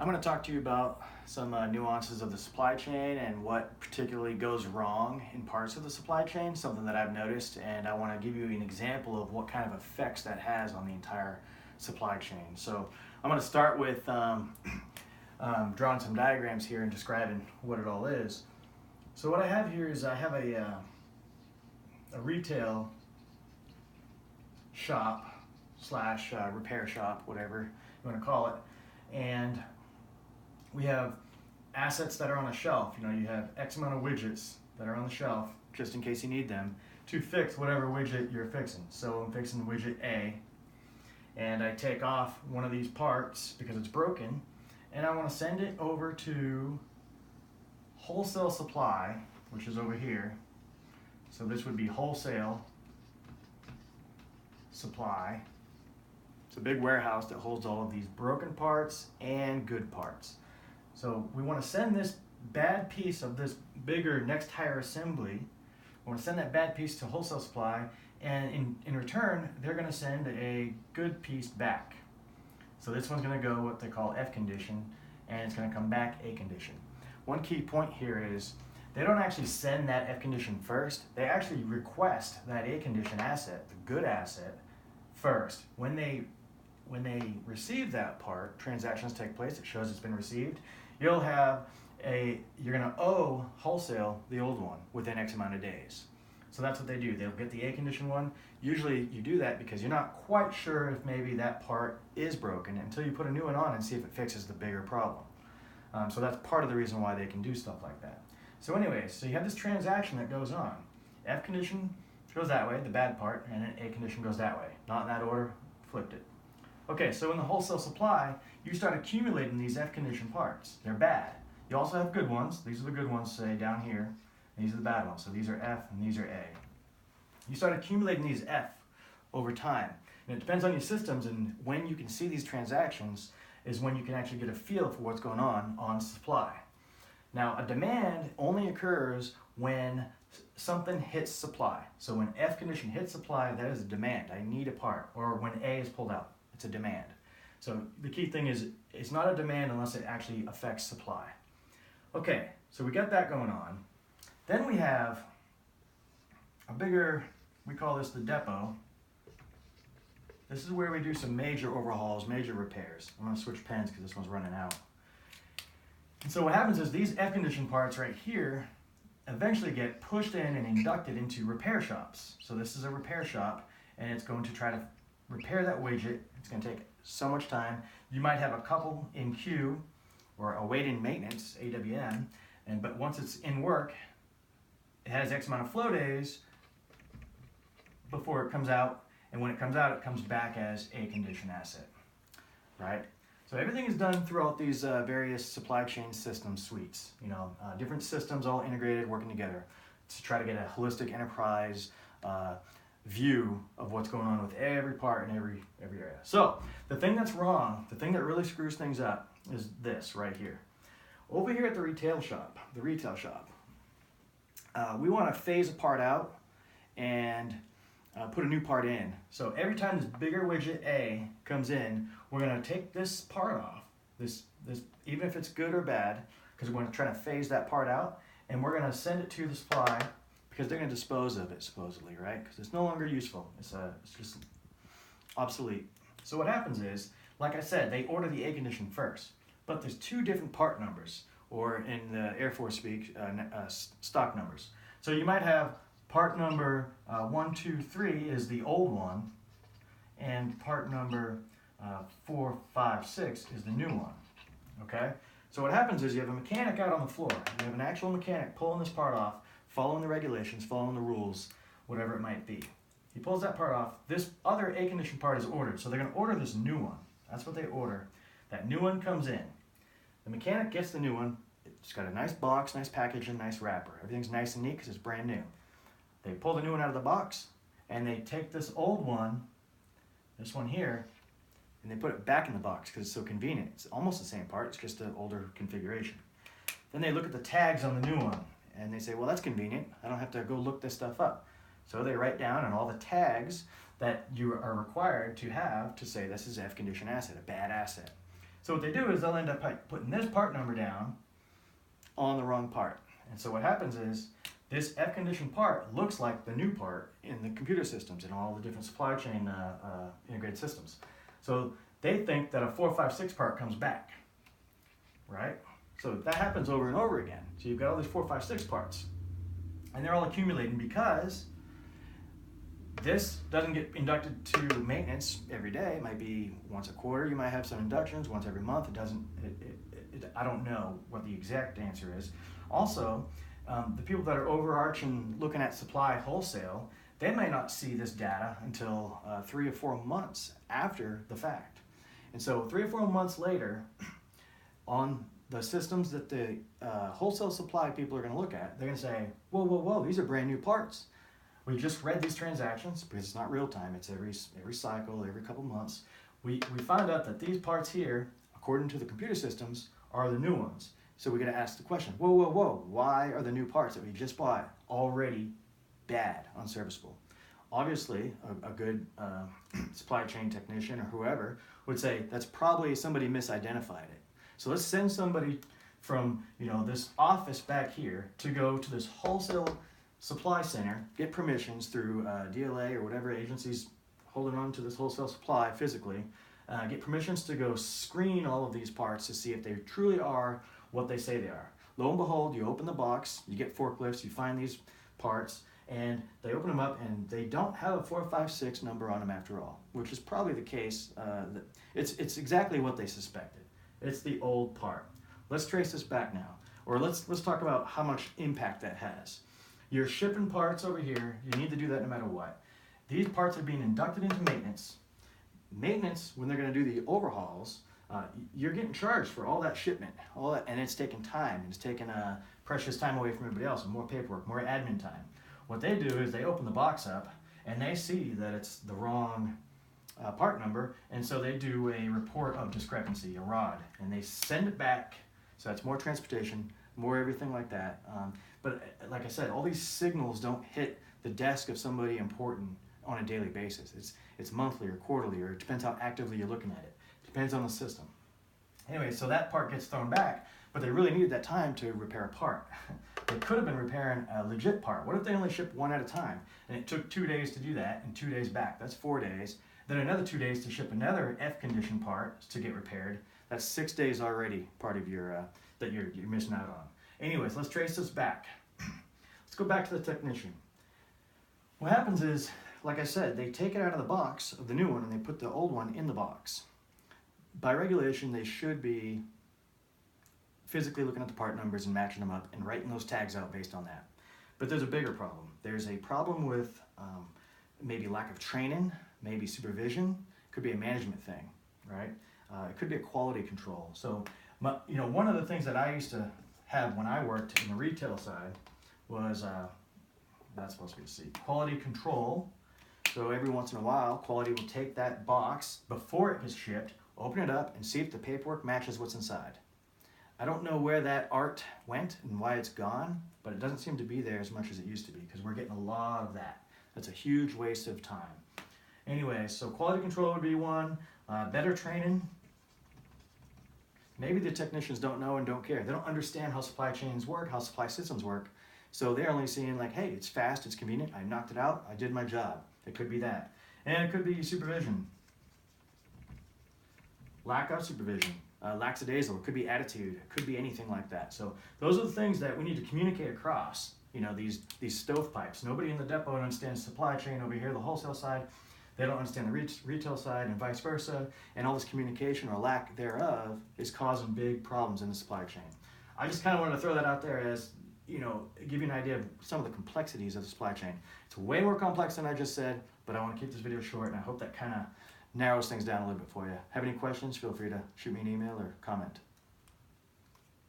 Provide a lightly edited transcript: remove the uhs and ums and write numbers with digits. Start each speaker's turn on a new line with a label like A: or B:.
A: I'm going to talk to you about some nuances of the supply chain and what particularly goes wrong in parts of the supply chain, something that I've noticed, and I want to give you an example of what kind of effects that has on the entire supply chain. So I'm going to start with drawing some diagrams here and describing what it all is. So what I have here is I have a retail shop slash repair shop, whatever you want to call it, and we have assets that are on a shelf. You know, you have X amount of widgets that are on the shelf just in case you need them to fix whatever widget you're fixing. So I'm fixing widget A, and I take off one of these parts because it's broken, and I want to send it over to wholesale supply, which is over here. So this would be wholesale supply. It's a big warehouse that holds all of these broken parts and good parts. So we want to send this bad piece of this bigger next higher assembly. We want to send that bad piece to wholesale supply, and in return, they're going to send a good piece back. So this one's going to go what they call F condition, and it's going to come back A condition. One key point here is they don't actually send that F condition first. They actually request that A condition asset, the good asset, first. When they receive that part, transactions take place, it shows it's been received, you're gonna owe wholesale the old one within X amount of days. So that's what they do. They'll get the A condition one. Usually you do that because you're not quite sure if maybe that part is broken until you put a new one on and see if it fixes the bigger problem. So that's part of the reason why they can do stuff like that. So anyways, so you have this transaction that goes on. F condition goes that way, the bad part, and then A condition goes that way. Not in that order, flipped it. Okay, so in the wholesale supply, you start accumulating these F condition parts. They're bad. You also have good ones. These are the good ones, say, down here. And these are the bad ones. So these are F and these are A. You start accumulating these F over time. And it depends on your systems, and when you can see these transactions is when you can actually get a feel for what's going on supply. Now, a demand only occurs when something hits supply. So when F condition hits supply, that is a demand. I need a part. Or when A is pulled out, it's a demand. So the key thing is it's not a demand unless it actually affects supply. Okay, so we got that going on. Then we have a bigger, we call this the depot. This is where we do some major overhauls, major repairs. I'm going to switch pens because this one's running out. And so what happens is these F condition parts right here eventually get pushed in and inducted into repair shops. So this is a repair shop, and it's going to try to repair that widget. It's going to take so much time. You might have a couple in queue or awaiting maintenance, AWM, but once it's in work, it has X amount of flow days before it comes out, and when it comes out, it comes back as A condition asset, right? So everything is done throughout these various supply chain system suites. You know, different systems all integrated, working together to try to get a holistic enterprise view of what's going on with every part in every area. So the thing that's wrong, the thing that really screws things up is this right here. Over here at the retail shop, we want to phase a part out and put a new part in. So every time this bigger widget A comes in, we're going to take this part off, this even if it's good or bad, because we're going to try to phase that part out, and we're going to send it to the supply because they're going to dispose of it supposedly, right? Because it's no longer useful. It's just obsolete. So what happens is, like I said, they order the A condition first, but there's two different part numbers, or in the Airforce speak, stock numbers. So you might have part number 1, 2, 3 is the old one, and part number 4, 5, 6 is the new one, okay? So what happens is you have a mechanic out on the floor. You have an actual mechanic pulling this part off, following the regulations, following the rules, whatever it might be. He pulls that part off. This other A condition part is ordered, so they're going to order this new one. That's what they order. That new one comes in. The mechanic gets the new one. It's got a nice box, nice packaging, nice wrapper. Everything's nice and neat because it's brand new. They pull the new one out of the box, and they take this old one, this one here, and they put it back in the box because it's so convenient. It's almost the same part, it's just an older configuration. Then they look at the tags on the new one, and they say, well, that's convenient. I don't have to go look this stuff up. So they write down on all the tags that you are required to have to say this is F condition asset, a bad asset. So what they do is they'll end up putting this part number down on the wrong part. And so what happens is this F-condition part looks like the new part in the computer systems and all the different supply chain integrated systems. So they think that a 456 part comes back, right? So that happens over and over again. So you've got all these 456 parts, and they're all accumulating because this doesn't get inducted to maintenance every day. It might be once a quarter. You might have some inductions once every month. It doesn't. I don't know what the exact answer is. Also, the people that are overarching looking at supply wholesale, they may not see this data until 3 or 4 months after the fact. And so 3 or 4 months later, on the systems that the wholesale supply people are going to look at, they're going to say, whoa, whoa, whoa, these are brand new parts. We just read these transactions because it's not real time. It's every cycle, every couple months. We found out that these parts here, according to the computer systems, are the new ones. So we got to ask the question, whoa, whoa, whoa, why are the new parts that we just bought already bad, unserviceable? Obviously, a good supply chain technician or whoever would say that's probably somebody misidentified it. So let's send somebody from this office back here to go to this wholesale supply center, get permissions through DLA or whatever agency's holding on to this wholesale supply physically, get permissions to go screen all of these parts to see if they truly are what they say they are. Lo and behold, you open the box, you get forklifts, you find these parts, and they open them up and they don't have a 456 number on them after all, which is probably the case. It's exactly what they suspected. It's the old part. Let's trace this back now, or let's talk about how much impact that has. You're shipping parts over here. You need to do that no matter what. These parts are being inducted into maintenance. Maintenance, when they're going to do the overhauls, you're getting charged for all that shipment, and it's taking time. It's taking precious time away from everybody else, and more paperwork, more admin time. What they do is they open the box up, and they see that it's the wrong part number, and so they do a report of discrepancy, a ROD, and they send it back. So that's more transportation, more everything like that. But like I said, all these signals don't hit the desk of somebody important on a daily basis. It's monthly or quarterly, or it depends how actively you're looking at it. Depends on the system. Anyway, so that part gets thrown back, but they really needed that time to repair a part. They could have been repairing a legit part. What if they only shipped one at a time, and it took 2 days to do that and 2 days back? That's 4 days. Then another 2 days to ship another F-condition part to get repaired. That's 6 days already, part of your that you're missing out on. Anyways, let's trace this back. Let's go back to the technician. What happens is, like I said, they take it out of the box of the new one and they put the old one in the box. By regulation, they should be physically looking at the part numbers and matching them up and writing those tags out based on that. But there's a bigger problem. There's a problem with maybe lack of training, maybe supervision. It could be a management thing, right? It could be a quality control. So, one of the things that I used to have when I worked in the retail side was, that's supposed to be a C, quality control. So every once in a while, quality will take that box before it gets shipped, open it up, and see if the paperwork matches what's inside. I don't know where that art went and why it's gone, but it doesn't seem to be there as much as it used to be, because we're getting a lot of that. That's a huge waste of time. Anyway, so quality control would be one. Better training. Maybe the technicians don't know and don't care. They don't understand how supply chains work, how supply systems work. So they're only seeing like, hey, it's fast, it's convenient, I knocked it out, I did my job. It could be that. And it could be supervision. Lack of supervision. Lackadaisical, it could be attitude, it could be anything like that. So those are the things that we need to communicate across, these stovepipes. Nobody in the depot understands supply chain over here, the wholesale side. They don't understand the retail side and vice versa, and all this communication or lack thereof is causing big problems in the supply chain. I just kind of wanted to throw that out there as, give you an idea of some of the complexities of the supply chain. It's way more complex than I just said, but I want to keep this video short, and I hope that kind of narrows things down a little bit for you. Have any questions? Feel free to shoot me an email or comment.